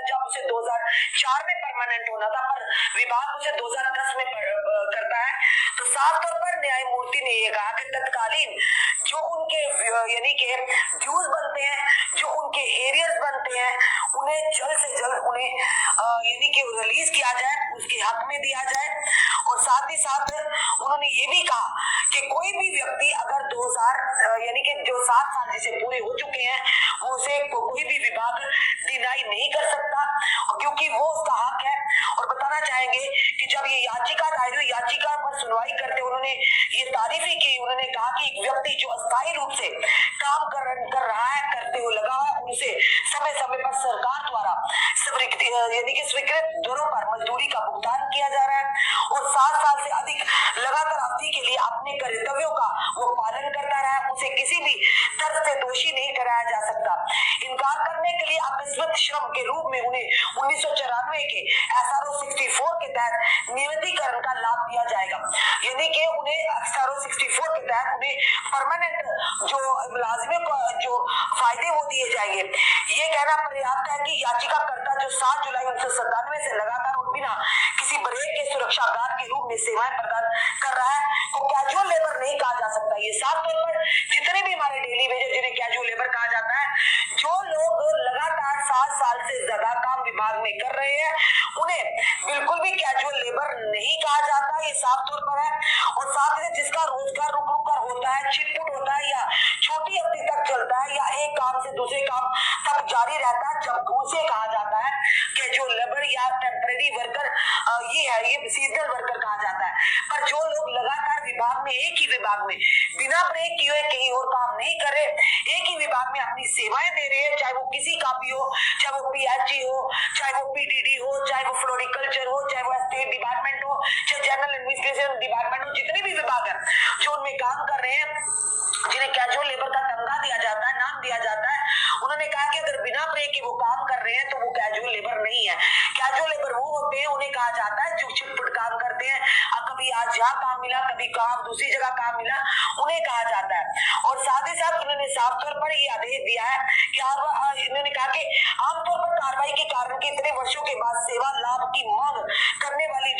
था जब उसे 2004 में परमानेंट होना था, पर विभाग उसे 2010 में करता है। तो साफ तौर पर न्यायमूर्ति ने यह कहा कि तत्कालीन जो उनके यानी कि ड्यूज बनते हैं, जो उनके एरियर्स बनते हैं, उन्हें जल्द से जल्द उन्हें यानी कि रिलीज किया जाए, उसके हक में दिया जाए। और साथ ही साथ उन्होंने ये भी कहा कि कोई भी व्यक्ति अगर 2000 यानी कि जो 7 साल जिसे पूरे हो चुके हैं, वो उसे कोई भी विभाग डिनाई नहीं कर सकता, क्योंकि वो उसका हक है। और बताना चाहेंगे कि जब ये याचिका दायर हुई, याचिका पर सुनवाई करते उन्होंने ये तारीफ ही की। उन्होंने कहा कि एक व्यक्ति जो अस्थायी रूप से काम कर रहा है, करते हुए लगा हुआ है, उनसे समय समय पर सरकार द्वारा यानी कि स्वीकृत दरों पर मजदूरी का भुगतान किया जा रहा है और 7 साल से अधिक लगातार अवधि के लिए अपने कर्तव्यों का वो पालन करता रहा है, उसे किसी भी तरह से दोषी नहीं ठहराया जा सकता। इनकार करने के लिए आकस्मिक श्रम के रूप में उन्हें 1994 के SRO 64 के तहत नियमितीकरण का लाभ दिया जाएगा, यानी कि उन्हें SRO 64 के तहत उन्हें परमानेंट जो मुलाजिमों को जो फायदे वो दिए जाएंगे। ये कहना पर्याप्त है कि याचिकाकर्ता जो 7 जुलाई 1997 से लगातार और बिना किसी ब्रेक के सुरक्षा गार्ड के रूप में सेवाएं प्रदान कर रहा है, को कैजुअल लेबर नहीं कहा जा सकता। ये साफ तौर पर जितने भी हमारे डेली वेजेस जिन्हें कैजुअल लेबर कहा जाता है, जो लोग लगातार 7 साल से ज्यादा काम विभाग में कर रहे हैं, उन्हें बिल्कुल भी कैजुअल लेबर नहीं कहा जाता, ये साफ तौर पर है। और साथ ही जिसका रोजगार रुक रुक कर होता है, छिटपुट होता है या छोटी अवधि तक चलता है या एक काम से दूसरे काम तक जारी रहता है, जब उसे कहा जाता है कैजुअल लेबर या टेम्परेरी वर्कर, ये सीजनल वर्कर कहा जाता है। पर जो लोग लगातार विभाग में, एक ही विभाग में बिना ब्रेक किए हुए कहीं और काम नहीं कर रहे, एक ही विभाग में अपनी सेवाएं दे रहे हैं, चाहे वो किसी का भी हो, चाहे वो PHG हो, चाहे वो PTD हो, चाहे वो फ्लोरिकल्चर हो, चाहे वो स्टेट डिपार्टमेंट हो, चाहे जनरल एडमिनिस्ट्रेशन डिपार्टमेंट हो, जितने भी विभाग है जो उनमें काम कर रहे हैं, जिन्हें कैजुअल लेबर का तमगा दिया जाता है, नाम दिया जाता है, उन्होंने कहा कि अगर बिना ब्रेक के वो काम कर रहे हैं तो वो कैजुअल लेबर नहीं है। कैजुअल लेबर वो होते हैं, उन्हें कहा जाता है जो छिटपुट काम करते हैं, कभी आज यहाँ काम मिला, कभी काम दूसरी जगह काम मिला, उन्हें कहा जाता है। और साथ ही साथ उन्होंने साफ तौर पर ये आदेश दिया है कि इन्होंने कहा कि आमतौर पर कार्रवाई के कारण के इतने वर्षों के बाद सेवा लाभ की मांग करने वाली